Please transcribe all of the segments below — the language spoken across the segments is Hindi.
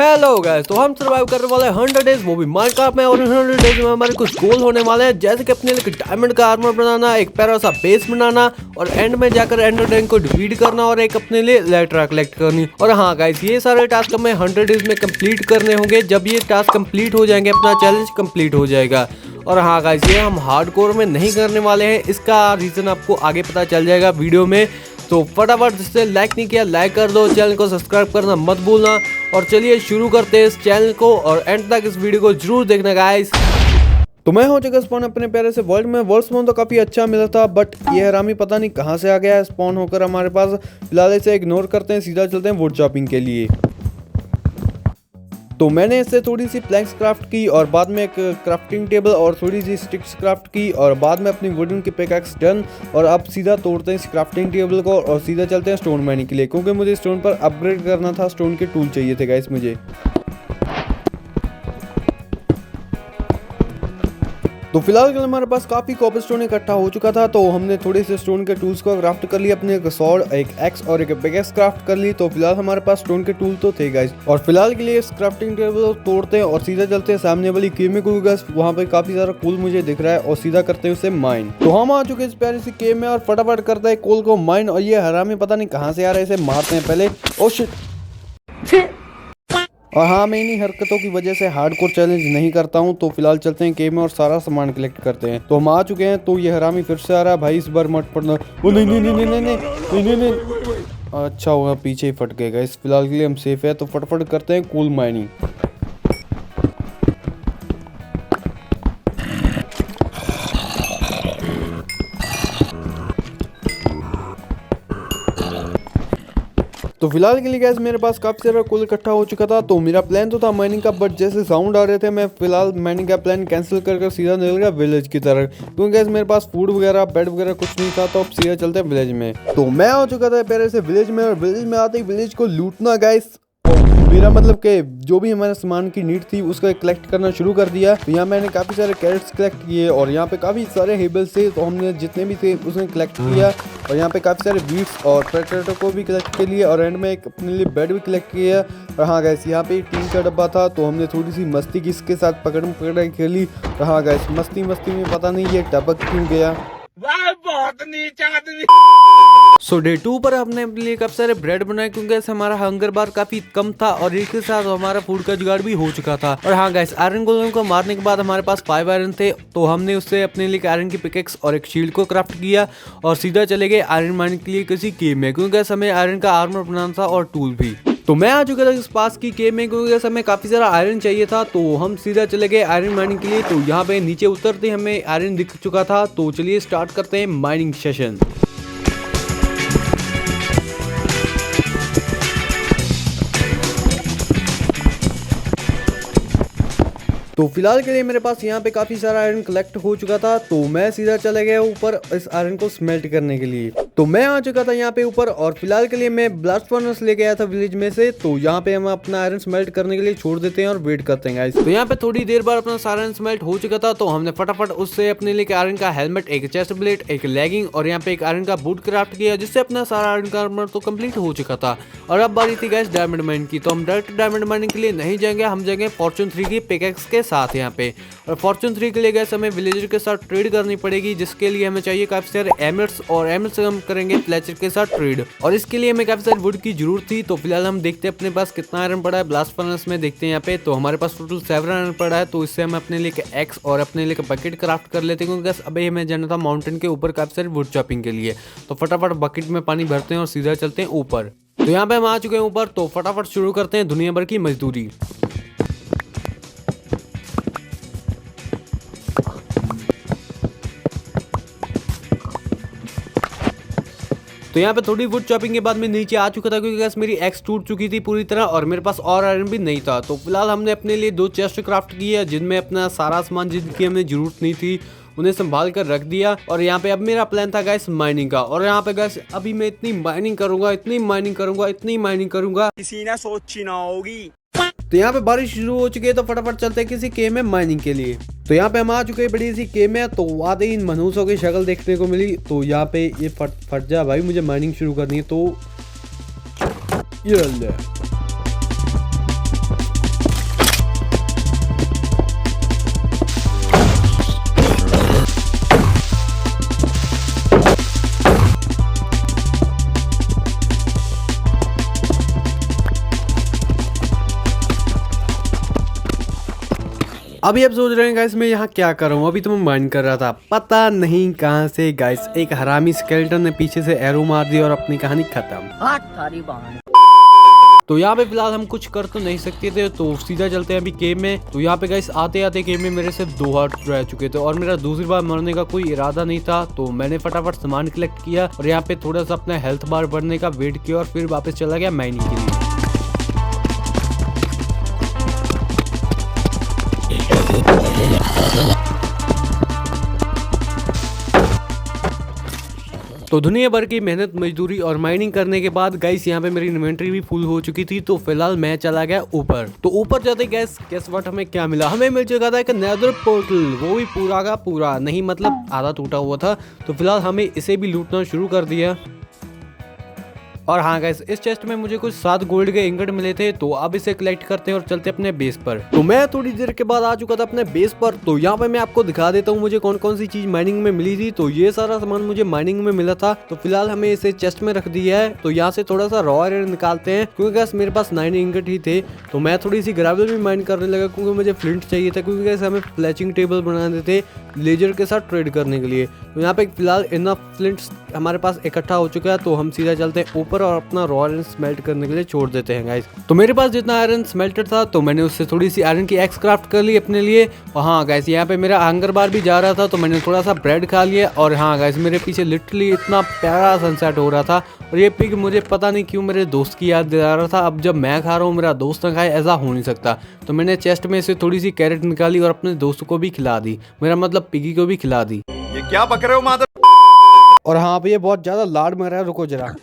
हेलो गाइस, तो हम सर्वाइव करने वाले हैं 100 डेज, वो भी माइनक्राफ्ट में। और 100 डेज में हमारे कुछ गोल होने वाले हैं, जैसे कि अपने लिए डायमंड का आर्मर बनाना, एक प्यारा सा बेस बनाना, और एंड में जाकर एंडर ड्रैगन को डिफीट करना, और एक अपने लिए इलेक्ट्रा कलेक्ट करनी। और हाँ गाइस, ये सारे टास्क हमें 100 डेज में कंप्लीट करने होंगे। जब ये टास्क कंप्लीट हो जाएंगे, अपना चैलेंज कंप्लीट हो जाएगा। और हाँ गाइस, ये हम हार्डकोर में नहीं करने वाले हैं, इसका रीजन आपको आगे पता चल जाएगा वीडियो में। तो फटाफट जिससे लाइक नहीं किया लाइक कर दो, चैनल को सब्सक्राइब करना मत भूलना। और चलिए शुरू करते हैं इस चैनल को, और एंड तक इस वीडियो को जरूर देखना गाइस। तो मैं हो चुका स्पॉन अपने प्यारे से वर्ल्ड में। वर्ल्ड स्पॉन तो काफ़ी अच्छा मिला था, बट ये हरामी पता नहीं कहाँ से आ गया है स्पॉन होकर हमारे पास। फिलहाल इसे इग्नोर करते हैं, सीधा चलते हैं वुड चॉपिंग के लिए। तो मैंने इससे थोड़ी सी प्लैंक्स क्राफ्ट की, और बाद में एक क्राफ्टिंग टेबल और थोड़ी सी स्टिक्स क्राफ्ट की, और बाद में अपनी वुडन की पिकैक्स डन। और अब सीधा तोड़ते हैं इस क्राफ्टिंग टेबल को और सीधा चलते हैं स्टोन माइनिंग के लिए, क्योंकि मुझे स्टोन पर अपग्रेड करना था। स्टोन के टूल चाहिए थे गाइस मुझे। तो फिलहाल हमारे पास काफ़ी कॉपरस्टोन इकट्ठा हो चुका था, तो हमने थोड़े से स्टोन के टूल्स को क्राफ्ट कर लिया। अपने एक सॉर्ड, एक एक्स और एक पिकैक्स क्राफ्ट कर ली। तो फिलहाल हमारे पास स्टोन के टूल तो थे गाइस, और फिलहाल के लिए इस क्राफ्टिंग टेबल को तोड़ते हैं और सीधा चलते हैं सामने वाली केव में, क्योंकि गाइस वहाँ पे काफ़ी सारा कोल मुझे दिख रहा है, और सीधा करते हैं उसे माइन। तो हम आ चुके हैं इस प्यारी सी केव में, और फटाफट करते हैं कोल को माइन। और ये हरामी पता नहीं कहाँ से आ रहा है, इसे मारते हैं पहले। Oh shit. और हाँ, मैं इन्हीं हरकतों की वजह से हार्डकोर चैलेंज नहीं करता हूँ। तो फिलहाल चलते हैं केव में और सारा सामान कलेक्ट करते हैं। तो हम आ चुके हैं, तो ये हरामी फिर से आ रहा है भाई, इस बार मत पड़ना। ओ नहीं नहीं नहीं नहीं नहीं नहीं नहीं नहीं, अच्छा हुआ पीछे ही फट गएगा। इस फिलहाल के लिए हम सेफ है, तो फटाफट करते हैं कोल माइनिंग। तो फिलहाल के लिए गैस मेरे पास काफ़ी सारा कोल इकट्ठा हो चुका था। तो मेरा प्लान तो था माइनिंग का, बट जैसे साउंड आ रहे थे, मैं फिलहाल माइनिंग का प्लान कैंसिल कर सीधा निकल गया विलेज की तरफ, क्योंकि गैस मेरे पास फूड वगैरह बेड वगैरह कुछ नहीं था। तो अब सीधा चलते हैं विलेज में। तो मैं आ चुका था पहले से विलेज में, और विलेज में आते ही विलेज को लूटना गाइस, मेरा मतलब कि जो भी हमारे सामान की नीड थी उसका कलेक्ट करना शुरू कर दिया। तो यहाँ मैंने काफ़ी सारे कैरेट्स कलेक्ट किए, और यहाँ पे काफ़ी सारे हेबल्स थे, तो हमने जितने भी थे उसने कलेक्ट किया। और यहाँ पे काफ़ी सारे बीट्स और पोटैटो को भी कलेक्ट कर लिया, और एंड में एक अपने लिए बेड भी कलेक्ट किया। और हाँ गैस, यहाँ पे टीन का डब्बा था, तो हमने थोड़ी सी मस्ती की इसके साथ पकड़ खेली। और हाँ गैस, मस्ती में पता नहीं ये टपक क्यों गया। बहुत नीच आदमी। सो डे 2 पर हमने अपने लिए काफी सारे ब्रेड बनाए, क्योंकि ऐसे हमारा हंगर बार काफी कम था, और एक के साथ हमारा फूड का जुगाड़ भी हो चुका था। और हाँ गाइस, आयरन गोलेम को मारने के बाद हमारे पास 5 आयरन थे, तो हमने उससे अपने लिए आयरन की पिकेक्स और एक शील्ड को क्राफ्ट किया, और सीधा चले गए आयरन माइनिंग के लिए किसी केव में, क्योंकि ऐसे हमें आयरन का आर्मर बनाना था और टूल भी। तो मैं आ चुका था इस पास की केव में, क्योंकि ऐसा हमें काफी सारा आयरन चाहिए था। तो हम सीधा चले गए आयरन माइनिंग के लिए। तो यहाँ पे नीचे उतरते हमें आयरन दिख चुका था। तो चलिए स्टार्ट करते हैं माइनिंग सेशन। तो फिलहाल के लिए मेरे पास यहाँ पे काफी सारा आयरन कलेक्ट हो चुका था, तो मैं सीधा चले गया ऊपर इस आयरन को स्मेल्ट करने के लिए। तो मैं आ चुका था यहाँ पे ऊपर, और फिलहाल के लिए मैं ब्लास्ट फर्नेस लेके आया था विलेज में से। तो यहाँ पे हम अपना आयरन स्मेल्ट करने के लिए छोड़ देते हैं और वेट करते हैं गाइस। तो यहाँ पे थोड़ी देर बाद अपना सारा आयरन स्मेल्ट हो चुका था, तो हमने फटाफट उससे अपने लिए आयरन का हेलमेट, एक चेस्ट प्लेट, एक लेगिंग, और यहाँ पे एक आयरन का बूट क्राफ्ट किया, जिससे अपना सारा आयरन का आर्मर तो कंप्लीट हो चुका था। और अब बारी थी गाइस डायमंड माइन की। तो हम डायरेक्ट डायमंड माइनिंग के लिए नहीं जाएंगे, हम जाएंगे फॉर्चून 3 की पिकैक्स के साथ यहाँ पे। और फॉर्चून 3 के लिए गैस हमें विलेजर के साथ ट्रेड करनी पड़ेगी, जिसके लिए हमें चाहिए काफी सारे एमरल्ड्स, और एमरल्ड्स हम करेंगे फ्लेचर के साथ ट्रेड, और इसके लिए हमें काफी सारी वुड की जरूरत थी। तो फिलहाल हम देखते हैं अपने पास कितना आयरन पड़ा है ब्लास्ट फर्नेस में, देखते हैं यहाँ पे। तो हमारे पास टोटल 7 आयरन पड़ा है, तो इससे हम अपने लिए एक्स और अपने लिए बकेट क्राफ्ट कर लेते हैं, क्योंकि गैस अभी हमें जाना था माउंटेन के ऊपर काफी सारी वुड चॉपिंग के लिए। तो फटाफट बकेट में पानी भरते हैं और सीधा चलते हैं ऊपर। तो यहाँ पे हम आ चुके हैं ऊपर, तो फटाफट शुरू करते हैं दुनिया भर की मजदूरी। तो यहाँ पे थोड़ी वुड चॉपिंग के बाद मैं नीचे आ चुका था, क्योंकि गैस मेरी एक्स टूट चुकी थी पूरी तरह, और मेरे पास और आयरन भी नहीं था। तो फिलहाल हमने अपने लिए 2 चेस्ट क्राफ्ट किया, जिनमें अपना सारा सामान जिनकी हमें जरूरत नहीं थी उन्हें संभाल कर रख दिया। और यहाँ पे अब मेरा प्लान था गैस माइनिंग का, और यहाँ पे गैस अभी मैं इतनी माइनिंग करूंगा, इतनी माइनिंग करूंगा किसी ने सोची ना होगी। तो यहाँ पे बारिश शुरू हो चुकी है, तो फटाफट चलते हैं किसी केव में माइनिंग के लिए। तो यहाँ पे हम आ चुके हैं बड़ी सी केव में। तो आते ही इन मनुष्यों की शक्ल देखने को मिली। तो यहाँ पे ये फट जा भाई, मुझे माइनिंग शुरू करनी है। तो ये अभी आप सोच रहे हैं गाइस मैं यहाँ क्या कर रहा हूँ। अभी तो मैं माइंड कर रहा था, पता नहीं कहाँ से गाइस एक हरामी स्केलेटन ने पीछे से एरो मार दिया और अपनी कहानी खत्म। तो यहाँ पे फिलहाल हम कुछ कर तो नहीं सकते थे, तो सीधा चलते हैं अभी केव में। तो यहाँ पे गाइस आते आते केव में मेरे सिर्फ 2 हार्ट रह चुके थे और मेरा दूसरी बार मरने का कोई इरादा नहीं था। तो मैंने फटाफट सामान कलेक्ट किया और यहाँ पे थोड़ा सा अपना हेल्थ बार बढ़ने का वेट किया और फिर वापस चला गया माइनिंग के लिए। तो दुनिया भर की मेहनत मजदूरी और माइनिंग करने के बाद गाइस यहाँ पे मेरी इन्वेंटरी भी फुल हो चुकी थी। तो फिलहाल मैं चला गया ऊपर। तो ऊपर जाते गैस गेस व्हाट हमें क्या मिला, हमें मिल चुका था एक नेदर पोर्टल, वो भी पूरा का पूरा नहीं, मतलब आधा टूटा हुआ था। तो फिलहाल हमें इसे भी लूटना शुरू कर दिया। और हाँ गाइस इस चेस्ट में मुझे कुछ 7 गोल्ड के इंगट मिले थे। तो अब इसे कलेक्ट करते हैं और चलते अपने बेस पर। तो मैं थोड़ी देर के बाद आ चुका था अपने बेस पर। तो यहाँ पे मैं आपको दिखा देता हूँ मुझे कौन कौन सी चीज माइनिंग में मिली थी। तो ये सारा सामान मुझे माइनिंग में मिला था। तो फिलहाल हमें इसे चेस्ट में रख दिया है। तो यहाँ से थोड़ा सा रॉ आयरन निकालते हैं क्योंकि गैस मेरे पास 9 इंगट ही थे। तो मैं थोड़ी सी ग्रेवल भी माइन करने लगा क्योंकि मुझे फ्लिंट चाहिए था, क्योंकि गैस हमें फ्लैचिंग टेबल बनाने थे लेजर के साथ ट्रेड करने के लिए। तो यहाँ पे फिलहाल इनफ फ्लिंट्स हमारे पास इकट्ठा हो चुका है। तो हम सीधा चलते हैं ऊपर और अपना रॉ आयरन स्मेल्ट करने के लिए छोड़ देते हैं गाइस। तो मेरे पास जितना आयरन स्मेल्टेड था तो मैंने उससे थोड़ी सी आयरन की एक्स क्राफ्ट कर ली अपने लिए। और हाँ गाइस यहाँ पे मेरा हंगर बार भी जा रहा था तो मैंने थोड़ा सा ब्रेड खा लिया। और हाँ गाइस मेरे पीछे लिटरली इतना प्यारा सनसेट हो रहा था और ये पिग मुझे पता नहीं क्यों मेरे दोस्त की याद दिला रहा था। अब जब मैं खा रहा हूँ मेरा दोस्त ना खाए, ऐसा हो नहीं सकता। तो मैंने चेस्ट में से थोड़ी सी कैरेट निकाली और अपने दोस्त को भी खिला दी, मेरा मतलब पिगी को भी खिला दी। ये क्या बक रहे हो मादर। और हाँ अब ये बहुत ज्यादा लाड में रहा है, रुको जरा।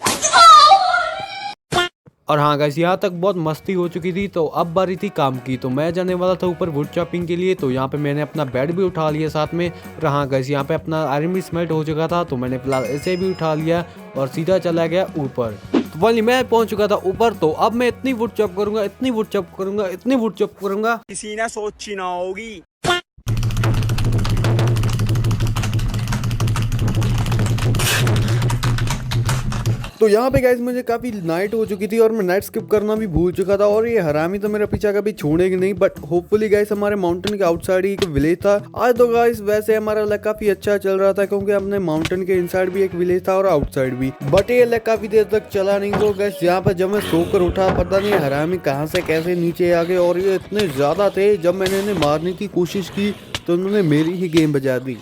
और हाँ गाइस यहाँ तक बहुत मस्ती हो चुकी थी। तो अब बारी थी काम की। तो मैं जाने वाला था ऊपर वुड चॉपिंग के लिए। तो यहाँ पे मैंने अपना बेड भी उठा लिया साथ में। और हाँ गाइस यहाँ पे अपना आयरन भी स्मेल्ट हो चुका था। तो मैंने फिलहाल इसे भी उठा लिया और सीधा चला गया ऊपर। तो फाइनली मैं पहुंच चुका था ऊपर। तो अब मैं इतनी वुड चॉप करूंगा, इतनी वुड चॉप करूंगा, इतनी वुड चॉप करूंगा, किसी ने सोची ना होगी। तो यहाँ पे गाइस मुझे काफी नाइट हो चुकी थी और मैं नाइट स्किप करना भी भूल चुका था। और ये हरामी तो मेरा पीछा कभी छोड़ेगी नहीं। बट होपफुली गाइस हमारे माउंटेन के आउटसाइड ही एक विलेज था। आज तो गाइस वैसे हमारा लक काफी अच्छा चल रहा था क्योंकि हमने माउंटेन के इनसाइड भी एक विलेज था और आउटसाइड भी। बट ये लक काफी देर तक चला नहीं। तो गाइस यहाँ पर जब मैं सोकर उठा, पता नहीं हरामी कहाँ से कैसे नीचे आ गए और ये इतने ज्यादा थे, जब मैंने इन्हें मारने की कोशिश की तो उन्होंने मेरी ही गेम बजा दी।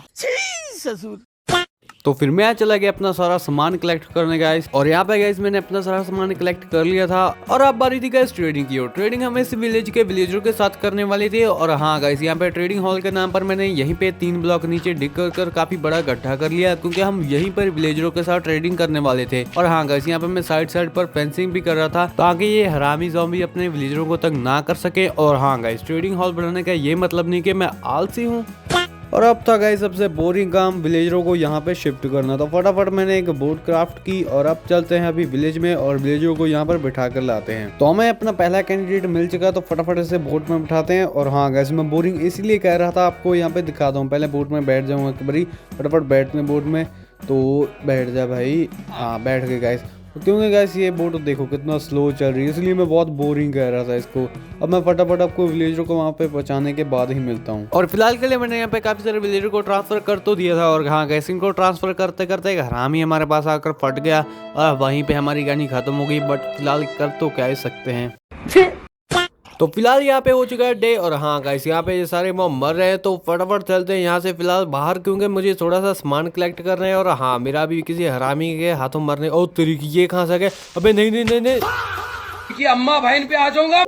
तो फिर मैं चला गया अपना सारा सामान कलेक्ट करने गाइस। और यहाँ पे गाइस मैंने अपना सारा सामान कलेक्ट कर लिया था। और अब बारी थी गाइस ट्रेडिंग की। और ट्रेडिंग हम इस विलेज के विलेजरों के साथ करने वाले थे। और हाँ गाइस यहाँ पे ट्रेडिंग हॉल के नाम पर मैंने यहीं पे 3 ब्लॉक नीचे डिग कर काफी बड़ा गड्ढा कर लिया क्योंकि हम यहीं पर विलेजरों के साथ ट्रेडिंग करने वाले थे। और हाँ गाइस यहाँ पे मैं साइड पर फेंसिंग भी कर रहा था ताकि ये हरामी ज़ॉम्बी अपने विलेजरों को तंग ना कर सके। और हाँ गाइस ट्रेडिंग हॉल बनाने का ये मतलब नहीं कि मैं आलसी हूँ। और अब था गाइस सबसे बोरिंग काम विलेजरों को यहाँ पे शिफ्ट करना। तो फटाफट मैंने एक बोट क्राफ्ट की और अब चलते हैं अभी विलेज में और विलेजरों को यहाँ पर बिठा कर लाते हैं। तो हमें अपना पहला कैंडिडेट मिल चुका। तो फटाफट इसे बोट में बिठाते हैं। और हाँ गाइस मैं बोरिंग इसलिए कह रहा था, आपको यहाँ पे दिखाता हूँ। पहले बोट में बैठ जाऊँगा एक बारी, फटाफट बैठते हैं बोट में। तो बैठ जा भाई, हाँ बैठ गए गाइस। क्योंकि गाइस ये बोट देखो कितना स्लो चल रही है, इसलिए मैं बहुत बोरिंग कह रहा था इसको। अब मैं फटाफट आपको विलेजरों को वहाँ पे पहुँचाने के बाद ही मिलता हूँ। और फिलहाल के लिए मैंने यहाँ पे काफी सारे विलेजर को ट्रांसफर कर तो दिया था। और हाँ गाइस इनको ट्रांसफर करते करते एक हरामी हमारे पास आकर फट गया और वहीं पे हमारी कहानी खत्म हो गई। बट फिलहाल कर तो क्या ही सकते हैं। तो फिलहाल यहाँ पे हो चुका है डे। और हाँ गाइस यहाँ पे ये सारे मॉब मर रहे हैं। तो फटाफट चलते हैं यहाँ से फिलहाल बाहर क्योंकि मुझे थोड़ा सा सामान कलेक्ट करना है। और हाँ मेरा भी किसी हरामी के हाथों मरने। ओ तेरी ये कहाँ से गए, अबे नहीं नहीं नहीं नहीं कि अम्मा बहन पे आ जाऊंगा।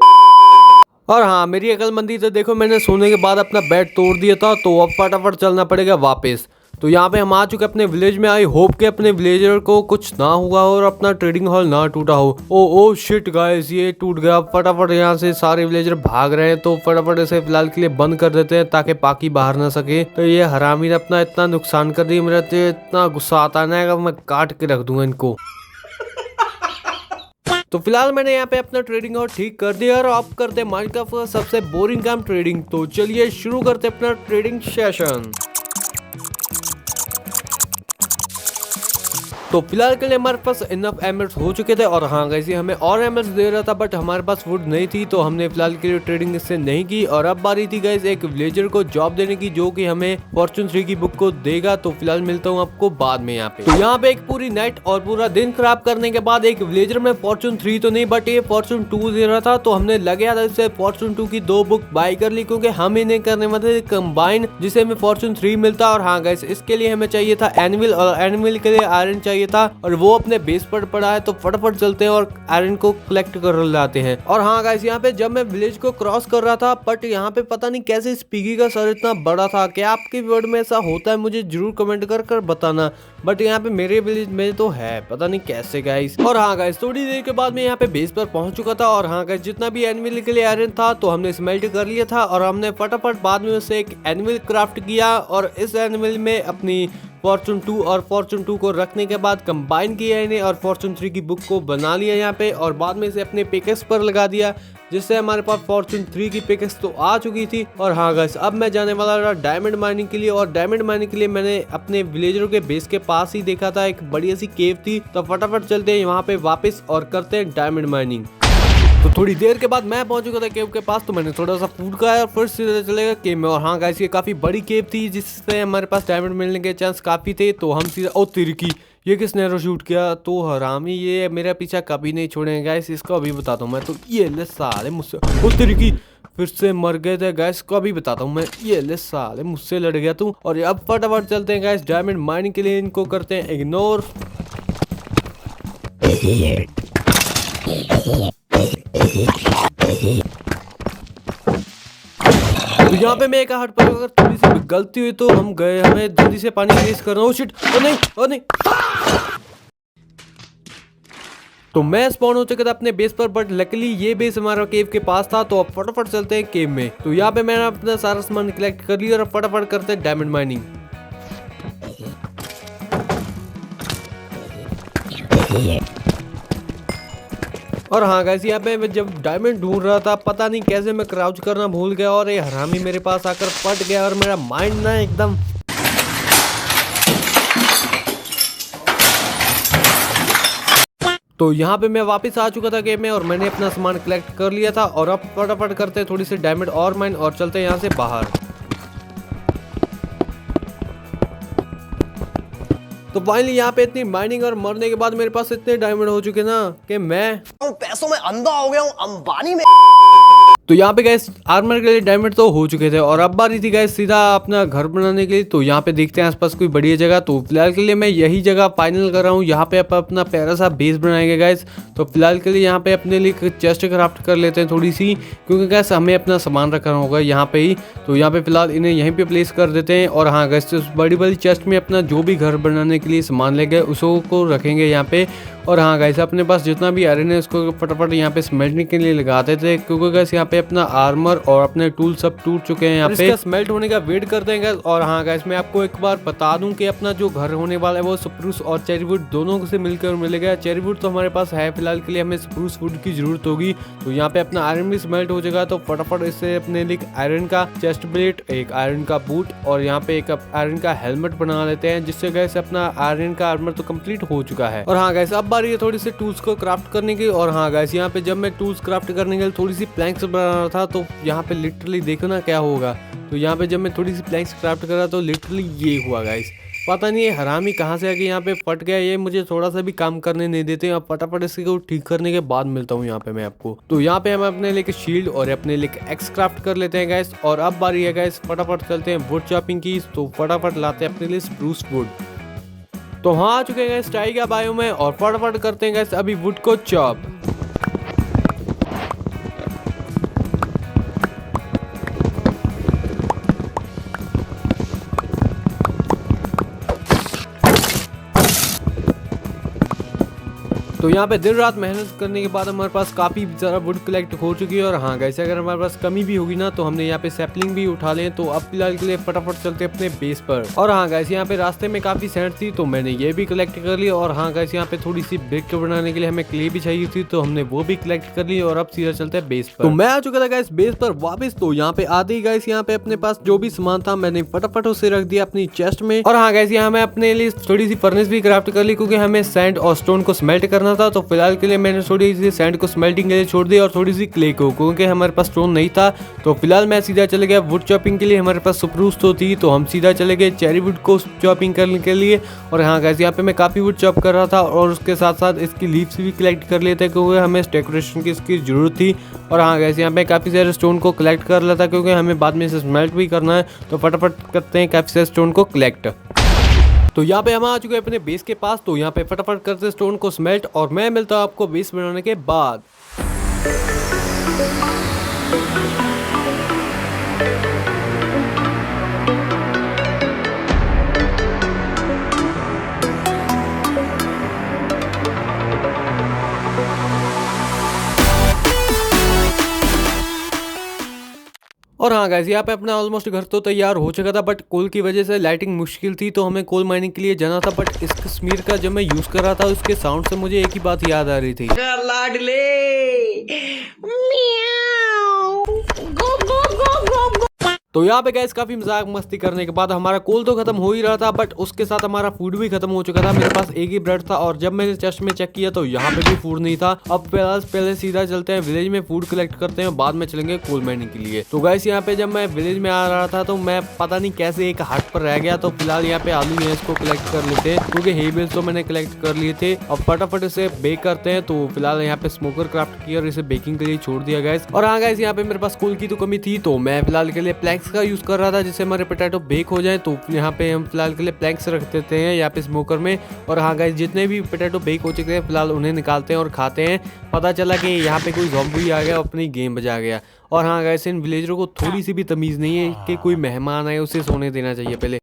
और हाँ मेरी अकलमंदी से देखो, मैंने सोने के बाद अपना बेड तोड़ दिया था। तो अब फटाफट चलना पड़ेगा वापस। तो यहाँ पे हम आ चुके अपने विलेज में। आई होप के अपने विलेजर को कुछ ना हुआ हो और अपना ट्रेडिंग हॉल ना टूटा हो। ओ शिट गाइस ये टूट गया। फटाफट यहाँ से सारे विलेजर भाग रहे हैं। तो फटाफट इसे फिलहाल के लिए बंद कर देते हैं ताकि बाकी बाहर ना सके। तो ये हरामी ने अपना इतना नुकसान कर दिया, मेरा तो इतना गुस्सा आता है ना, मैं काट के रख दूंगा इनको। तो फिलहाल मैंने यहाँ पे अपना ट्रेडिंग हॉल ठीक कर दिया और अब करते हैं माइनक्राफ्ट का सबसे बोरिंग काम ट्रेडिंग। तो चलिए शुरू करते अपना ट्रेडिंग सेशन। तो तो फिलहाल के लिए हमारे पास इनफ एमरल्ड्स हो चुके थे और हाँ गाइस ये हमें और एमरल्ड्स दे रहा था बट हमारे पास वुड नहीं थी तो हमने फिलहाल के लिए ट्रेडिंग इससे नहीं की। और अब बारी थी गाइस एक विलेजर को जॉब देने की जो कि हमें फॉर्चून 3 की बुक को देगा। तो फिलहाल मिलता हूँ आपको बाद में यहाँ पे। तो यहाँ पे एक पूरी नाइट और पूरा दिन खराब करने के बाद एक विलेजर में फॉर्चून 3 तो नहीं बट ये फॉर्चून 2 दे रहा था। तो हमने लगे था इससे फॉर्चून 2 की 2 बुक बाय कर ली क्योंकि हम इन्हें करने वाले कंबाइन जिसे हमें फॉर्चून 3 मिलता। और हाँ गाइस इसके लिए हमें चाहिए था एनिमल और एनिमल के लिए आयरन चाहिए था और वो अपने बेस पर पड़ा है। तो फटाफट चलते हैं और आयरन को कलेक्ट कर लाते हैं। और हाँ गाइस यहाँ पे जब मैं विलेज को क्रॉस कर रहा था बट यहाँ पे पता नहीं कैसे इस पिगी का सर इतना बड़ा था। क्या आपके वर्ड में ऐसा होता है मुझे जरूर कमेंट कर बताना बट यहाँ पे मेरे विलेज में तो है पता नहीं कैसे गाइस। और हाँ गाइस थोड़ी देर के बाद मैं यहाँ पे बेस पर पहुंच चुका था और हाँ गाइस जितना भी एनिमल के लिए आयरन था तो हमने स्मेल्ट कर लिया था और हमने फटाफट बाद में उससे एक एनिमल क्राफ्ट किया और इस एनिमल में अपनी फॉर्चून 2 और फॉर्चून 2 को रखने के बाद कंबाइन किया इन्हें और फॉर्चून 3 की बुक को बना लिया यहाँ पे और बाद में इसे अपने पिकेक्स पर लगा दिया जिससे हमारे पास फॉर्चून 3 की पिकेक्स तो आ चुकी थी। और हाँ गाइस अब मैं जाने वाला था डायमंड माइनिंग के लिए और डायमंड माइनिंग के लिए मैंने अपने विलेजरों के बेस के पास ही देखा था एक बढ़िया सी केव थी। तो फटाफट चलते हैं वहाँ पे वापस और करते हैं डायमंड माइनिंग। तो थोड़ी देर के बाद मैं पहुंच चुका था केव के पास तो मैंने थोड़ा सा फूड खाया और फिर सीधे चलेगा केव में। और हाँ गाइस ये काफी बड़ी केव थी जिससे हमारे पास डायमंड मिलने के चांस काफी थे। तो हम सीधा ओ तिरकी ये किसने एरो शूट किया तो हरामी ये मेरा पीछा कभी नहीं छोड़ेंगे गाइस इसको अभी बताता हूँ मैं। तो ये ले साले मुझसे ओ तिरकी फिर से मर गए थे गाइस को अभी बताता हूँ मैं। ये ले साले मुझसे लड़ गया तू। और अब फटाफट चलते हैं गाइस डायमंड माइनिंग के लिए इनको करते हैं इग्नोर। तो यहाँ पे मैं एक हट पर अगर थोड़ी सी गलती हुई तो हम गए हमें जल्दी से पानी रिलीज करना। ओ शिट ओ नहीं ओ नहीं। तो मैं स्पॉन हो चुका था अपने बेस पर बट लकीली ये बेस हमारा केव के पास था। तो अब फटाफट चलते हैं केव में। तो यहाँ पे मैंने अपना सारा सामान कलेक्ट कर लिया और फटाफट करते हैं डायमंड माइनिंग। और हाँ गाइस यहाँ पे मैं जब डायमंड ढूंढ रहा था पता नहीं कैसे मैं क्राउच करना भूल गया और ये हरामी मेरे पास आकर पट गया और मेरा माइंड ना एकदम तो यहाँ पे मैं वापस आ चुका था गेम में और मैंने अपना सामान कलेक्ट कर लिया था। और अब फटाफट करते हैं थोड़ी सी डायमंड और माइन और चलते हैं यहाँ से बाहर। तो फाइनली यहाँ पे इतनी माइनिंग और मरने के बाद मेरे पास इतने डायमंड हो चुके ना कि मैं पैसों में अंधा हो गया हूँ अंबानी में। तो यहाँ पे गैस आर्मर के लिए डायमंड तो हो चुके थे और अब बारी थी गैस सीधा अपना घर बनाने के लिए। तो यहाँ पे देखते हैं आसपास कोई बढ़िया जगह। तो फिलहाल के लिए मैं यही जगह फाइनल कर रहा हूँ। यहाँ पे अपना प्यारा सा बेस बनाएंगे गैस। तो फिलहाल के लिए यहाँ पे अपने लिए चेस्ट क्राफ्ट कर लेते हैं थोड़ी सी क्योंकि गैस हमें अपना सामान रखना होगा यहाँ पे ही। तो यहाँ पे फिलहाल इन्हें यहीं पे प्लेस कर देते हैं। और हाँ गैस उस बड़ी बड़ी चेस्ट में अपना जो भी घर बनाने के लिए सामान ले गए उसको रखेंगे यहाँ पे। और हाँ गाइस अपने पास जितना भी आयरन है उसको फटाफट यहाँ पे स्मेल्टने के लिए लगाते थे क्योंकि गाइस यहाँ पे अपना आर्मर और अपने टूल सब टूट चुके हैं यहाँ पे स्मेल्ट होने का वेट करते हैं गाइस। और हाँ गाइस मैं आपको एक बार बता दूं कि अपना जो घर होने वाला है वो स्प्रूस और चेरी वुड दोनों से मिलकर मिलेगा। चेरी वुड तो हमारे पास है फिलहाल के लिए, हमें स्प्रूस वुड की जरूरत होगी। तो यहाँ पे अपना आयरन भी स्मेल्ट हो जाएगा तो फटाफट इससे अपने लिए आयरन का चेस्ट प्लेट, एक आयरन का बूट और यहाँ पे एक आयरन का हेलमेट बना लेते हैं जिससे गाइस अपना आयरन का आर्मर तो कंप्लीट हो चुका है। और हाँ गाइस अब बारी है थोड़ी सी टूल्स को क्राफ्ट करने की। और हाँ गाइस यहाँ पे जब मैं टूल्स क्राफ्ट करने के लिए थोड़ी सी प्लैंक्स बना रहा था तो यहाँ पे लिटरली देखो ना क्या होगा। तो यहाँ पे जब मैं थोड़ी सी प्लैंक्स क्राफ्ट करा तो लिटरली ये हुआ गाइस। पता नहीं ये हरामी कहाँ से आके यहाँ पे फट गया, ये मुझे थोड़ा सा भी काम करने नहीं देते। अब फटाफट इसको ठीक करने के बाद मिलता हूँ यहाँ पे मैं आपको। तो यहाँ पे हम अपने लेके शील्ड और अपने लेके एक्स क्राफ्ट कर लेते हैं गाइस। और अब बारी है गाइस फटाफट चलते हैं वुड चॉपिंग की। तो फटाफट लाते हैं अपने लिए स्प्रूस वुड। तो हाँ आ चुके हैं गाइस टाइगा बायो में और फटाफट करते हैं गाइस अभी वुड को चॉप। तो तो यहाँ पे दिन रात मेहनत करने के बाद हमारे पास काफी सारा वुड कलेक्ट हो चुकी है। और हाँ गाइस, अगर हमारे पास कमी भी होगी ना तो हमने यहाँ पे सैपलिंग भी उठा लें। तो अब फिलहाल के लिए फटाफट चलते हैं अपने बेस पर। और हाँ गाइस, यहाँ पे रास्ते में काफी सैंड थी तो मैंने ये भी कलेक्ट कर ली। और हाँ गाइस, यहाँ पे थोड़ी सी ब्रिक बनाने के लिए हमें क्ले भी चाहिए थी तो हमने वो भी कलेक्ट कर ली। और अब सीधा चलते हैं बेस पर। तो मैं आ चुका था गाइस बेस पर वापस। तो यहाँ पे आते ही गाइस, यहाँ पे अपने पास जो भी सामान था मैंने फटाफट उसे रख दिया अपनी चेस्ट में। और हाँ गाइस, यहाँ मैं अपने लिए थोड़ी सी फर्नेस भी क्राफ्ट कर ली क्योंकि हमें सैंड और स्टोन को स्मेल्ट करना था। तो फिलहाल के लिए मैंने थोड़ी सी सैंड को स्मेल्टिंग के लिए छोड़ दी और थोड़ी सी क्ले को, क्योंकि हमारे पास स्टोन नहीं था। तो फिलहाल मैं सीधा चले गया वुड चॉपिंग के लिए। हमारे पास स्प्रूस तो थी तो हम सीधा चले गए चेरी वुड को चॉपिंग करने के लिए। और हाँ गाइस, यहाँ पे मैं काफी वुड चॉप कर रहा था और उसके साथ साथ इसकी लीव्स भी कलेक्ट कर लेते क्योंकि हमें डेकोरेशन की इसकी जरूरत थी। और हाँ गाइस, यहाँ पे काफी सारे स्टोन को कलेक्ट कर लेता क्योंकि हमें बाद में इसे स्मेल्ट भी करना है। तो फटाफट करते हैं काफी सारे स्टोन को कलेक्ट। तो यहाँ पे हम आ चुके हैं अपने बेस के पास। तो यहाँ पे फटाफट करते स्टोन को स्मेल्ट और मैं मिलता हूँ आपको बेस बनाने के बाद। और हाँ गाइस, यहाँ पे अपना ऑलमोस्ट घर तो तैयार हो चुका था बट कोल की वजह से लाइटिंग मुश्किल थी तो हमें कोल माइनिंग के लिए जाना था। बट इस कश्मीर का जब मैं यूज कर रहा था उसके साउंड से मुझे एक ही बात याद आ रही थी, लाडले तो यहाँ पे गाइस काफी मजाक मस्ती करने के बाद हमारा कोल तो खत्म हो ही रहा था बट उसके साथ हमारा फूड भी खत्म हो चुका था। मेरे पास एक ही ब्रेड था और जब मैंने चेस्ट में चेक किया तो यहाँ पे भी फूड नहीं था। अब पहले सीधा चलते हैं विलेज में, फूड कलेक्ट करते हैं, बाद में चलेंगे कोल माइनिंग के लिए। तो गाइस, यहाँ पे जब मैं विलेज में आ रहा था तो मैं पता नहीं कैसे एक हट पर रह गया। तो फिलहाल यहाँ पे आलू है, इसको कलेक्ट कर लेते हैं क्योंकि हे बेल्स तो मैंने कलेक्ट कर लिए थे। अब फटाफट इसे बेक करते हैं। तो फिलहाल यहाँ पे स्मोकर क्राफ्ट किया और इसे बेकिंग के लिए छोड़ दिया गाइस। और हाँ गाइस, यहाँ पे मेरे पास कोल की तो कमी थी तो मैं फिलहाल के लिए प्लैंक्स का यूज कर रहा था जिससे हमारे पोटैटो बेक हो जाए। तो यहाँ पे हम फिलहाल के लिए प्लैंक्स रख देते हैं यहाँ पे स्मोकर में। और हाँ गाइस, जितने भी पोटैटो बेक हो चुके हैं फिलहाल उन्हें निकालते हैं और खाते हैं। पता चला कि यहाँ पे कोई ज़ॉम्बी आ गया, अपनी गेम बजा गया। और हाँ गाइस, इन विलेजरों को थोड़ी सी भी तमीज़ नहीं है कि कोई मेहमान आए उसे सोने देना चाहिए पहले।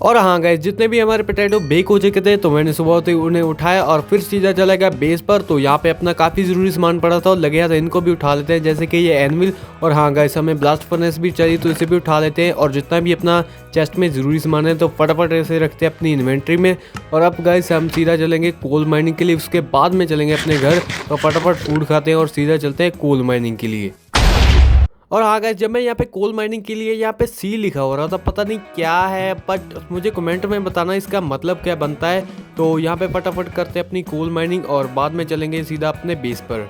और हाँ गाइस, जितने भी हमारे पोटैटो बेक हो चुके थे तो मैंने सुबह होते ही उन्हें उठाया और फिर सीधा चला गया बेस पर। तो यहाँ पे अपना काफ़ी ज़रूरी सामान पड़ा था और लगे था, इनको भी उठा लेते हैं जैसे कि ये एनविल। और हाँ गाइस, हमें ब्लास्ट फर्नेस भी चाहिए तो इसे भी उठा लेते हैं। और जितना भी अपना चेस्ट में ज़रूरी सामान है तो फटाफट ऐसे रखते हैं अपनी इन्वेंट्री में। और अब गाइस, हम सीधा चलेंगे कोल माइनिंग के लिए, उसके बाद में चलेंगे अपने घर। तो फटाफट फूड खाते हैं और सीधा चलते हैं कोल माइनिंग के लिए। और हाँ गाइस, जब मैं यहाँ पे कोल माइनिंग के लिए यहाँ पे सी लिखा हो रहा था, पता नहीं क्या है बट मुझे कमेंट में बताना इसका मतलब क्या बनता है। तो यहाँ पे फटाफट करते हैं अपनी कोल माइनिंग और बाद में चलेंगे सीधा अपने बेस पर।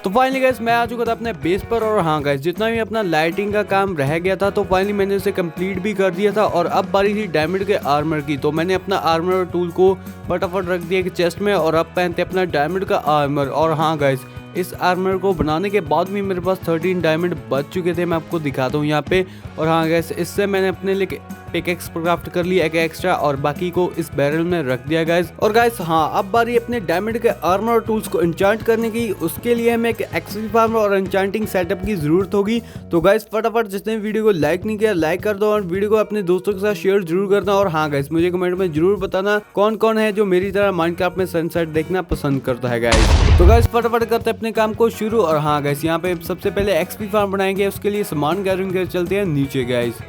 तो फाइनली गाइस, मैं आ चुका था अपने बेस पर। और हाँ गाइस, जितना भी अपना लाइटिंग का काम रह गया था तो फाइनली मैंने उसे कंप्लीट भी कर दिया था। और अब बारी थी डायमंड के आर्मर की। तो मैंने अपना आर्मर टूल को फटाफट रख दिया चेस्ट में और अब पहनते अपना डायमंड का आर्मर। और हाँ गाइस, इस आर्मर को बनाने के बाद भी मेरे पास 13 डायमंड बच चुके थे, मैं आपको दिखाता हूँ यहाँ पे। और हाँ गाइस, इससे मैंने अपने लिए पिकेक्स क्राफ्ट कर लिया एक एक्स्ट्रा और बाकी को इस बैरल में रख दिया गाइस। और गाइस हाँ, अब बारी अपने डायमंड के आर्मर और टूल्स को एन्चांट करने की। उसके लिए हमें एक एक्सपी फार्म और एन्चांटिंग सेटअप की जरूरत होगी। तो गाइस फटाफट जिसने वीडियो को लाइक नहीं किया लाइक कर दो और वीडियो को अपने दोस्तों के साथ शेयर जरूर करना। और हाँ गाइस, मुझे कमेंट में जरूर बताना कौन कौन है जो मेरी तरह माइनक्राफ्ट में सनसेट देखना पसंद करता है गाइस। तो गाइस फटाफट करते अपने काम को शुरू। और हाँ गाइस, यहाँ पे सबसे पहले एक्सपी फार्म बनाएंगे, उसके लिए सामान गैदरिंग कर चलते हैं नीचे गाइस।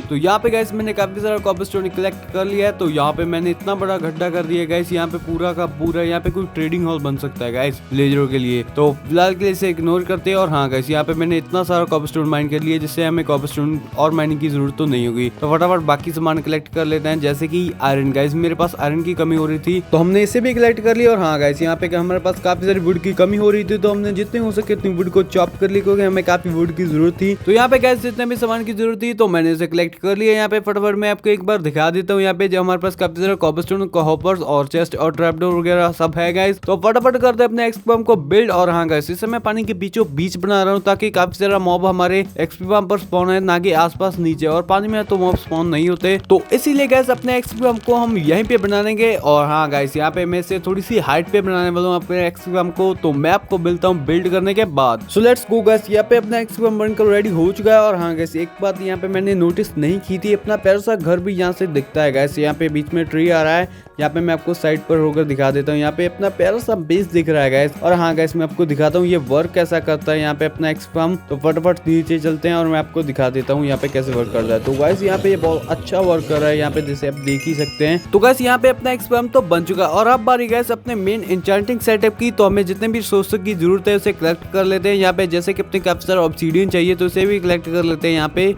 तो यहाँ पे गाइस मैंने काफी सारा कॉबलस्टोन कलेक्ट कर लिया है। तो यहाँ पे मैंने इतना बड़ा गड्ढा कर दिया गाइस, यहाँ पे पूरा का पूरा यहाँ पे कोई ट्रेडिंग हॉल बन सकता है गाइस विलेजरों के लिए। तो फिलहाल के लिए इसे इग्नोर करते हैं। और हाँ गाइस, यहाँ पे मैंने इतना सारा कॉबलस्टोन माइन कर लिया जिससे हमें कॉबलस्टोन और माइनिंग की जरूरत तो नहीं होगी। तो फटाफट बाकी सामान कलेक्ट कर लेते हैं जैसे कि आयरन। गाइस मेरे पास आयरन की कमी हो रही थी तो हमने इसे भी कलेक्ट कर लिया। और हाँ गाइस, यहाँ पे हमारे पास काफी सारी वुड की कमी हो रही थी तो हमने जितने हो सके उतनी वुड को चॉप कर ली क्योंकि हमें काफी वुड की जरूरत थी। तो यहाँ पे गाइस जितने भी सामान की जरूरत थी तो मैंने इसे कलेक्ट कर लिया। यहाँ पे फटाफट मैं आपको एक बार दिखा देता हूँ। यहाँ पे जो हमारे पास काफी सारे कॉबलस्टोन हॉपर्स और चेस्ट और ट्रैपडोर वगैरह सब है गाइस। तो फटाफट करते हैं अपने एक्सपी फार्म को बिल्ड। और हाँ गाइस, इसे मैं पानी के बीचों बीच बना रहा हूँ ताकि काफी सारा मॉब हमारे एक्सपी फार्म पर स्पॉन है, ना कि आसपास नीचे। और पानी में तो मॉब स्पॉन नहीं होते, तो इसीलिए गाइस अपने एक्सपी फार्म को हम यहीं पे बनाएंगे। और हाँ गाइस, यहाँ पे मैं से थोड़ी सी हाइट पे बनाने वाला हूँ अपने एक्सपी फार्म को। तो मैं आपको मिलता हूँ बिल्ड करने के बाद। सो लेट्स गो गाइस, यहाँ पे अपना एक्सपी फार्म बनकर रेडी हो चुका है। और हाँ गाइस, एक बात यहाँ पे मैंने नोटिस नहीं की थी। अपना प्यारा सा घर भी यहाँ से दिखता है गाइस। यहाँ पे बीच में ट्री आ रहा है, यहाँ पे मैं आपको साइड पर होकर दिखा देता हूँ। यहाँ पे अपना प्यारा सा बेस दिख रहा है गाइस। और हाँ गाइस, मैं आपको दिखाता हूँ ये वर्क कैसा करता है यहाँ पे अपना एक्सफार्म। तो फटाफट नीचे चलते हैं और मैं आपको दिखा देता हूँ यहाँ पे कैसे वर्क करता है। तो गाइस यहाँ पे ये बहुत अच्छा वर्क कर रहा है यहाँ पे, जैसे आप देख ही सकते हैं। तो गाइस यहाँ पे अपना एक्सफार्म तो बन चुका और अब बारी गाइस अपने मेन एन्चेंटिंग सेटअप की। तो हमें जितने भी रिसोर्सेज की जरूरत है उसे कलेक्ट कर लेते हैं यहाँ पे। जैसे कि अपने काफी सारा ऑब्सीडियन चाहिए तो उसे भी कलेक्ट कर लेते हैं यहाँ पे।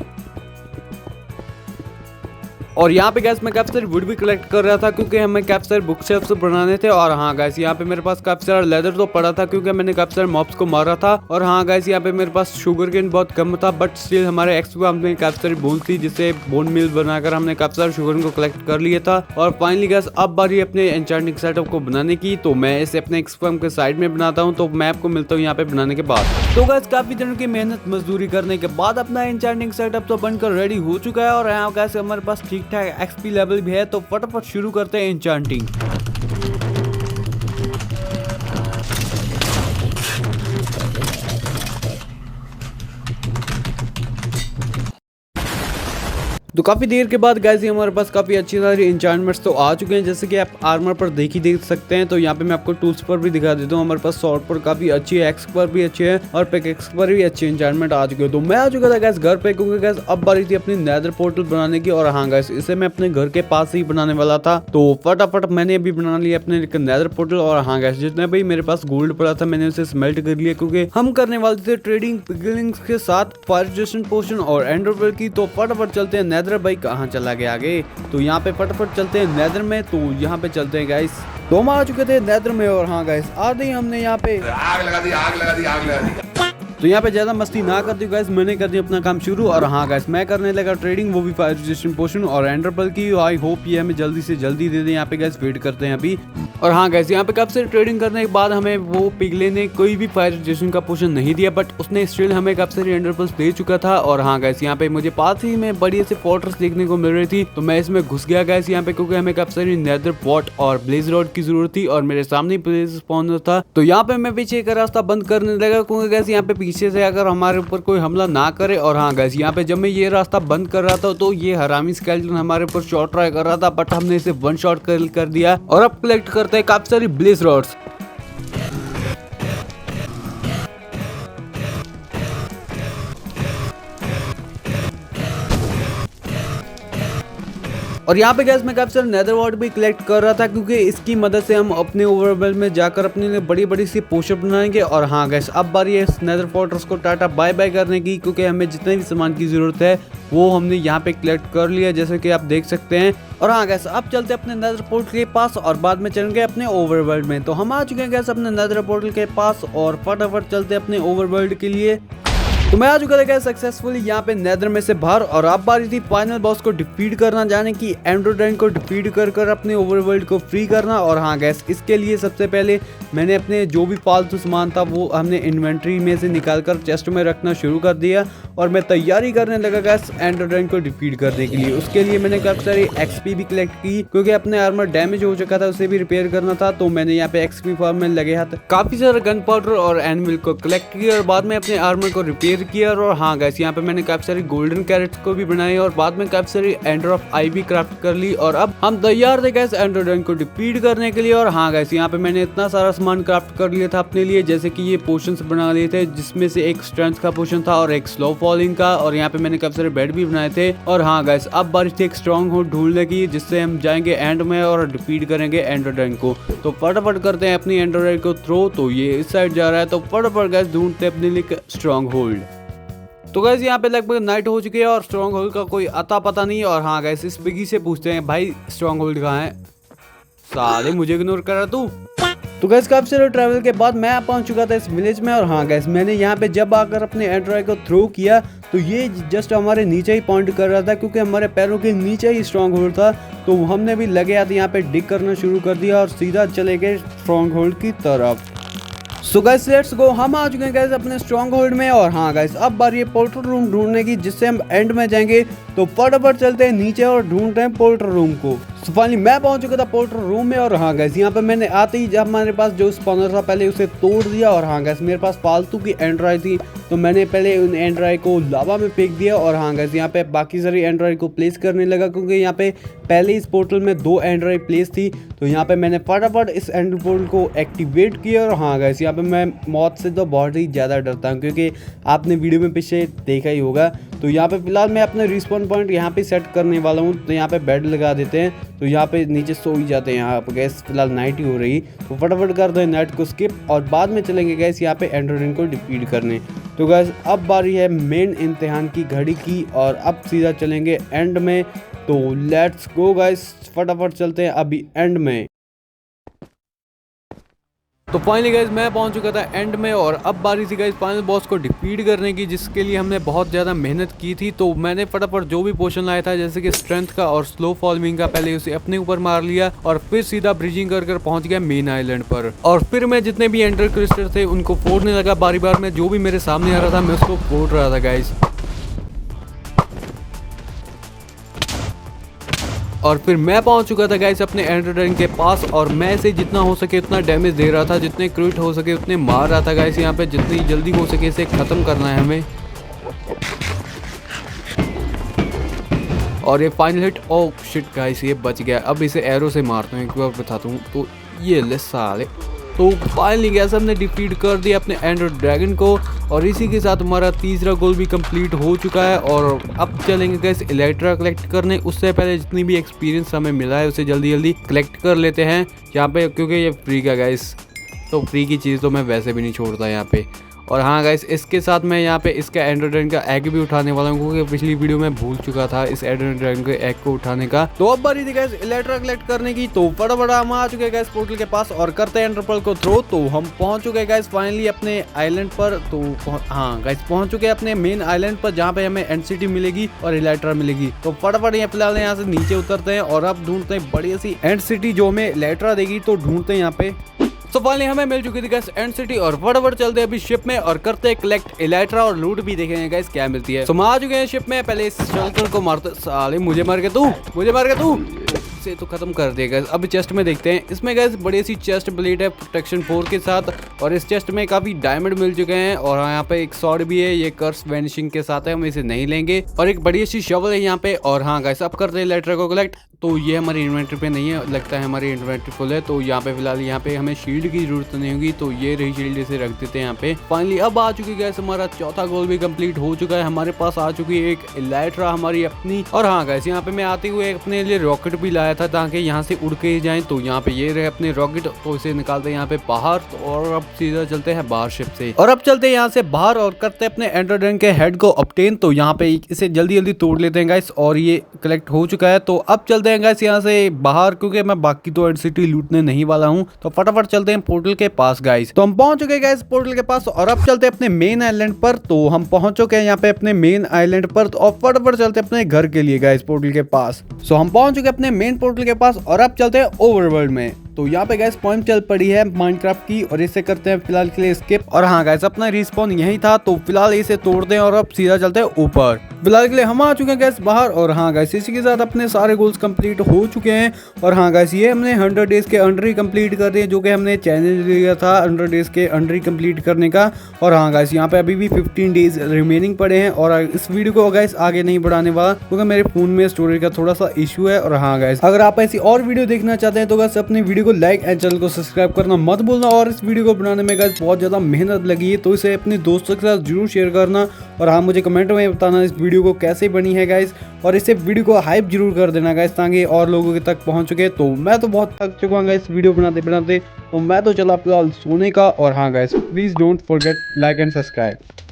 और यहाँ पे गैस मैं काफी सारी वुड भी कलेक्ट कर रहा था क्योंकि हमें काफी सारे बुक शेल्फ्स बनाने थे। और हाँ गैस यहाँ पे मेरे पास काफी सारा लेदर तो पड़ा था क्योंकि मैंने काफी सारे मॉब्स को मारा था। और हाँ गैस यहाँ पे मेरे पास शुगर केन बहुत कम था, बट स्टिल हमारे एक्सफार्म में काफी सारी बोन थी जिससे बोन मिल बनाकर हमने काफी सारे शुगर को कलेक्ट कर लिया था। और फाइनली गैस अब बारी अपने एन्चेंटिंग सेटअप को बनाने की। तो मैं इसे अपने एक्सफार्म के साइड में बनाता हूँ। तो मैं आपको मिलता हूँ यहाँ पे बनाने के बाद। तो गैस काफी दिनों की मेहनत मजदूरी करने के बाद अपना एन्चेंटिंग सेटअप तो बनकर रेडी हो चुका है। और यहाँ गैस हमारे पास ठीक ठाक एक्सपी लेवल भी है। तो फटाफट शुरू करते हैं एन्चेंटिंग। तो काफी देर के बाद गाइस हमारे पास काफी अच्छी सारी एन्चेंटमेंट्स तो आ चुके हैं, जैसे कि आप आर्मर पर देख सकते हैं। तो यहाँ पे मैं आपको टूल्स पर भी दिखा देता हूँ। हमारे पास स्वॉर्ड पर काफी अच्छी है, एक्स पर भी अच्छे हैं और पिकैक्स पर भी अच्छी एन्चेंटमेंट आ चुकी है। तो मैं आ चुका था गाइस घर पे क्योंकि गाइस अब बारी थी अपनी नेदर पोर्टल बनाने की। और हाँ गाइस इसे मैं अपने घर के पास ही बनाने वाला था। तो फटाफट मैंने अभी बना लिया अपने नेदर पोर्टल। और हाँ गाइस जितने भी मेरे पास गोल्ड पड़ा था मैंने उसे स्मेल्ट कर लिया क्योंकि हम करने वाले थे ट्रेडिंग पिगलिंग्स के साथ फायर रेजिस्टेंट पोशन और एंडरपेल की। तो फटाफट चलते हैं नेदर। भाई कहाँ चला गया आगे? तो यहाँ पे फटाफट चलते हैं नेदर में। तो यहाँ पे चलते हैं गाइस। तो हम आ चुके थे नेदर में। और हाँ गाइस आते ही हमने यहाँ पे आग लगा दी, आग लगा दी, आग लगा दी। तो यहाँ पे ज्यादा मस्ती ना करती हूँ गाइस, मैंने कर दी अपना काम शुरू। और हाँ गाइस मैं करने लगा ट्रेडिंग, वो भी फायर रेजिस्टेंट पोशन और एंडरपेल की। आई होप ये हमें जल्दी से जल्दी दे दें। यहाँ पे गाइस वेट करते हैं अभी। और हाँ गाइस यहाँ पे काफी सारी ट्रेडिंग करने के बाद हमें वो पिगले ने कोई भी फायर रेजिस्टेंट का पोशन नहीं दिया, बट उसने स्टिल हमें काफी सारी एंडरपेल्स दे चुका था। और हाँ गाइस यहाँ पे मुझे पास ही में बड़ी ऐसी फोर्ट्रेस देखने को मिल रही थी, तो मैं इसमें घुस गया गाइस यहाँ पे क्योंकि हमें काफी सारी नेदर पॉट और ब्लेज रॉड की जरूरत थी। और मेरे सामने ब्लेज स्पॉनर था, तो यहाँ पे मैं पीछे का रास्ता बंद करने लगा क्योंकि गाइस यहाँ पे पीछे से अगर हमारे ऊपर कोई हमला ना करे। और हाँ गाइस यहाँ पे जब मैं ये रास्ता बंद कर रहा था तो ये हरामी स्केलेटन हमारे ऊपर शॉट ट्राई कर रहा था, बट हमने इसे वन शॉट कर दिया। और अब कलेक्ट करते हैं काफी सारी ब्लेज रॉड्स। और यहाँ पे गैस मैं काफी सारे नेदर वॉर्ड भी कलेक्ट कर रहा था क्योंकि इसकी मदद से हम अपने ओवरवर्ल्ड में जाकर अपने लिए बड़ी बड़ी सी पोशन बनाएंगे। और हाँ गैस अब बारी है इस नेदर फोर्ट्रेस को टाटा बाय बाय करने की क्योंकि हमें जितने भी सामान की जरूरत है वो हमने यहाँ पे कलेक्ट कर लिया, जैसे कि आप देख सकते हैं। और हाँ गैस अब चलते हैं अपने नेदर पोर्टल के पास और बाद में चलेंगे अपने ओवरवर्ल्ड में। तो हम आ चुके हैं गैस अपने नेदर पोर्टल के पास और फटाफट चलते हैं अपने ओवरवर्ल्ड के लिए। तो मैं आ चुका था सक्सेसफुली यहाँ पे नेदर में से बाहर। और अब बारी थी फाइनल बॉस को डिफीट करना, जाने की एंड्रोडाइन को डिफीट कर अपने ओवरवर्ल्ड को फ्री करना। और हाँ गैस इसके लिए सबसे पहले मैंने अपने जो भी फालतू सामान था वो हमने इन्वेंट्री में से निकालकर चेस्ट में रखना शुरू कर दिया। और मैं तैयारी करने लगा गैस एंड्रोडाइन को डिफीट करने के लिए। उसके लिए मैंने काफी सारी एक्सपी भी कलेक्ट की क्योंकि अपने आर्मर डैमेज हो चुका था, उसे भी रिपेयर करना था। तो मैंने यहाँ पे एक्सपी फार्म में लगे हाथ काफी सारा गन पाउडर और एनिमल को कलेक्ट किया और बाद में अपने आर्मर को रिपेयर किया। और हाँ गाइस यहाँ पे मैंने काफी सारी गोल्डन कैरेट्स को भी बनाए और बाद में काफी सारी एंडर ऑफ आई भी क्राफ्ट कर ली। और अब हम तैयार थे गाइस एंड्रोडाइन को डिफीट करने के लिए। और हाँ गाइस यहाँ पे मैंने इतना सारा सामान क्राफ्ट कर लिया था अपने लिए, जैसे कि ये पोशंस बना लिए थे जिसमें से एक स्ट्रेंथ का पोशन था और एक स्लो फॉलिंग का। और यहाँ पे मैंने काफी सारे बेड भी बनाए थे। और हाँ गाइस अब बारी थी एक स्ट्रॉन्ग होल्ड ढूंढने की जिससे हम जाएंगे एंड में और डिफीट करेंगे एंड्रोडाइन को। तो फटाफट करते हैं अपनी एंड्रोडाइन को थ्रो। तो ये इस साइड जा रहा है, तो फटाफट गाइस ढूंढते हैं अपने लिए स्ट्रॉन्ग होल्ड। तो गाइस यहाँ पे लगभग नाइट हो चुकी है और स्ट्रॉन्ग होल्ड का कोई अता पता नहीं। और हाँ गाइस इस पिगी से पूछते हैं भाई स्ट्रॉन्ग होल्ड कहाँ है? साले मुझे इग्नोर कर रहा तू। तो गाइस काफी सारे ट्रैवल के बाद मैं पहुंच चुका था इस विलेज में। और हाँ गाइस मैंने यहाँ पे जब आकर अपने एंड्रॉइड को थ्रो किया तो ये जस्ट हमारे नीचे ही पॉइंट कर रहा था क्योंकि हमारे पैरों के नीचे ही स्ट्रॉन्ग होल्ड था। तो हमने भी लगे हाथ यहाँ पे डिग करना शुरू कर दिया और सीधा चले गए स्ट्रॉन्ग होल्ड की तरफ। सो गाइस लेट्स गो, हम आ चुके हैं गाइस अपने स्ट्रॉन्ग होल्ड में। और हाँ गाइस अब बारी है पोर्टल रूम ढूंढने की जिससे हम एंड में जाएंगे। तो फटाफट चलते हैं नीचे और ढूंढते हैं पोर्टल रूम को। तो फाइनली मैं पहुंच चुका था पोर्टर रूम में और हाँ गैस यहाँ पे मैंने आते ही जब हमारे पास जो स्पॉनर था पहले उसे तोड़ दिया और हाँ गैस मेरे पास फालतू की एंड्रॉयड थी तो मैंने पहले उन एंड्रॉयड को लावा में फेंक दिया और हाँ गैस यहाँ पे बाकी सारी एंड्रॉयड को प्लेस करने लगा क्योंकि यहाँ पे पहले इस पोर्टल में 2 एंड्रॉयड प्लेस थी। तो यहाँ पे मैंने फटाफट इस एंड्रॉयड पोर्टल को एक्टिवेट किया और हाँ गैस यहाँ पे मैं मौत से तो बहुत ही ज़्यादा डरता हूँ क्योंकि आपने वीडियो में पीछे देखा ही होगा। तो यहाँ पे फिलहाल मैं अपने रिस्पॉन पॉइंट यहाँ पे सेट करने वाला हूँ। तो यहाँ पे बेड लगा देते हैं तो यहाँ पे नीचे सो ही जाते हैं। यहाँ पे गैस फिलहाल नाइट ही हो रही तो फटाफट कर दो नाइट को स्किप और बाद में चलेंगे गैस यहाँ पे एंड्रॉयड को डिफीट करने। तो गैस अब बारी है मेन इम्तिहान की घड़ी की और अब सीधा चलेंगे एंड में। तो लेट्स गो गाइस फटाफट चलते हैं अभी एंड में। तो फाइनली गाइस मैं पहुंच चुका था एंड में और अब बारी थी गाइस फाइनल बॉस को डिफीट करने की जिसके लिए हमने बहुत ज़्यादा मेहनत की थी। तो मैंने फटाफट जो भी पोशन लाया था जैसे कि स्ट्रेंथ का और स्लो फॉलोइंग का पहले उसे अपने ऊपर मार लिया और फिर सीधा ब्रिजिंग कर पहुंच गया मेन आइलैंड पर और फिर मैं जितने भी एंडर क्रिस्टल थे उनको फोड़ने लगा बारी बार में। जो भी मेरे सामने आ रहा था मैं उसको फोड़ रहा था गाइस और फिर मैं पहुंच चुका था गाइस अपने एंडर ड्रैगन के पास और मैं इसे जितना हो सके उतना डैमेज दे रहा था, जितने क्रिट हो सके उतने मार रहा था गाइस। यहाँ पे जितनी जल्दी हो सके इसे खत्म करना है हमें। और ये final hit, oh shit guys ये बच गया। अब इसे एरो से मारता हूँ, एक बार बताता हूँ। तो ये ले साले, तो फाइनली गैस हमने डिफीट कर दिया अपने एंडर ड्रैगन को और इसी के साथ हमारा तीसरा गोल भी कंप्लीट हो चुका है। और अब चलेंगे गैस इलेक्ट्रा कलेक्ट करने। उससे पहले जितनी भी एक्सपीरियंस हमें मिला है उसे जल्दी जल्दी कलेक्ट कर लेते हैं यहाँ पे, क्योंकि ये फ्री का गैस, तो फ्री की चीज़ तो मैं वैसे भी नहीं छोड़ता यहाँ पे। और हाँ गाइस इसके साथ मैं यहाँ पे इसका एंडर ड्रैगन का एग भी उठाने वाला हूँ क्योंकि पिछली वीडियो में भूल चुका था इस एंडर ड्रैगन के एग को उठाने का। तो अब बारी थी गाइस इलेक्ट्रा कलेक्ट करने की। तो फटाफट हम आ चुके गाइस पोर्टल के पास और करते हैं एंडर पर्ल को थ्रो। तो हम पहुंच चुके गाइस फाइनली अपने आइलैंड पर। तो हाँ गाइस पहुंच चुके अपने मेन आइलैंड पर जहाँ पे हमें एंड सिटी मिलेगी और इलेक्ट्रा मिलेगी। तो फटाफट यहाँ फिलहाल यहाँ से नीचे उतरते हैं और अब ढूंढते हैं बढ़िया सी एंड सिटी जो हमें इलेक्ट्रा देगी। तो ढूंढते हैं यहाँ पे। तो फाइनली हमें मिल चुकी थी गाइस एंड सिटी और फटाफट चलते हैं अभी शिप में और करते हैं कलेक्ट इलेक्ट्रा और लूट भी देखेंगे गाइस क्या मिलती है। तो हम आ चुके हैं शिप में। पहले इस शल्कर को मारते, साले मुझे मार के तू से तो खत्म कर देगा। अब चेस्ट में देखते हैं, इसमें गाइस बड़ी सी चेस्ट प्लेट है प्रोटेक्शन 4 के साथ और इस चेस्ट में काफी डायमंड मिल चुके हैं और यहाँ पे एक स्वॉर्ड भी है, ये कर्स वैनिशिंग के साथ है, हम इसे नहीं लेंगे। और एक बड़ी सी शवल है यहाँ पे। और हाँ गाइस अब करते हैं इलेक्ट्रा को कलेक्ट। तो ये हमारी इन्वेंटरी पे नहीं है, लगता है हमारी इन्वेंटरी फुल है। तो यहाँ पे फिलहाल यहाँ पे हमें शील्ड की जरूरत नहीं होगी, तो ये रही शील्ड, इसे रख देते हैं यहाँ पे। फाइनली अब आ चुकी गाइस हमारा चौथा गोल भी कंप्लीट हो चुका है। हमारे पास आ चुकी है एक इलेक्ट्रा हमारी अपनी। और हाँ गाइस यहाँ पे मैं आते हुए अपने लिए रॉकेट भी लाया था ताकि यहाँ से उड़ के जाएं। तो यहाँ पे ये रहे अपने रॉकेट, तो इसे निकालते हैं यहाँ पे बाहर। तो और अब सीधा चलते हैं बाहर शिप से और अब चलते हैं यहाँ से बाहर और करते हैं अपने एंडर ड्रैगन के हेड को ऑब्टेन। तो यहाँ पे इसे जल्दी जल्दी तोड़ लेते हैं गाइस और ये कलेक्ट हो चुका है। तो अब चलते हैं गाइस यहाँ से बाहर क्योंकि मैं बाकी तो एंड सिटी लूटने नहीं वाला हूँ। तो फटाफट चलते हैं पोर्टल के पास गाइस। तो हम पहुंच चुके हैं गाइस पोर्टल के पास और अब चलते हैं अपने मेन आइलैंड पर। तो हम पहुंच चुके हैं यहाँ पे अपने मेन आइलैंड पर। तो अब फटाफट चलते हैं अपने घर के लिए गाइस पोर्टल के पास। सो हम पहुंच चुके हैं अपने मेन पोर्टल के पास और अब चलते हैं ओवरवर्ल्ड में। तो यहाँ पे गाइस पॉइंट चल पड़ी है माइनक्राफ्ट की और इसे करते हैं फिलहाल के लिए स्किप। और हाँ गाइस अपना रिस्पॉन यही था, तो फिलहाल इसे तोड़ दें और अब सीधा चलते हैं ऊपर। फिलहाल के लिए हम आ चुके हैं गाइस बाहर और हाँ गाइस इसी के साथ अपने सारे गोल्स कंप्लीट हो चुके हैं। और हाँ गाइस ये हमने 100 डेज के अंडर ही कंप्लीट कर दिए, जो कि हमने चैलेंज लिया था 100 डेज के अंडर ही कंप्लीट करने का। और हाँ गाइस यहाँ पे अभी भी 15 डेज रिमेनिंग पड़े हैं और इस वीडियो को गाइस आगे नहीं बढ़ाने वाला क्योंकि मेरे फोन में स्टोरेज का थोड़ा सा इशू है। और हाँ गाइस अगर आप ऐसी और वीडियो देखना चाहते हैं तो गाइस अपनी वीडियो को लाइक एंड चैनल को सब्सक्राइब करना मत भूलना। और इस वीडियो को बनाने में गाइस बहुत ज़्यादा मेहनत लगी है, तो इसे अपने दोस्तों के साथ जरूर शेयर करना। और हाँ मुझे कमेंट में बताना इस वीडियो को कैसे बनी है गाइस, और इसे वीडियो को हाइप जरूर कर देना गाइस ताकि और लोगों के तक पहुंच चुके। तो मैं तो बहुत थक चुका हूँ गाइस वीडियो बनाते बनाते, तो मैं तो चला फिलहाल सोने का। और हाँ guys please don't forget like and subscribe.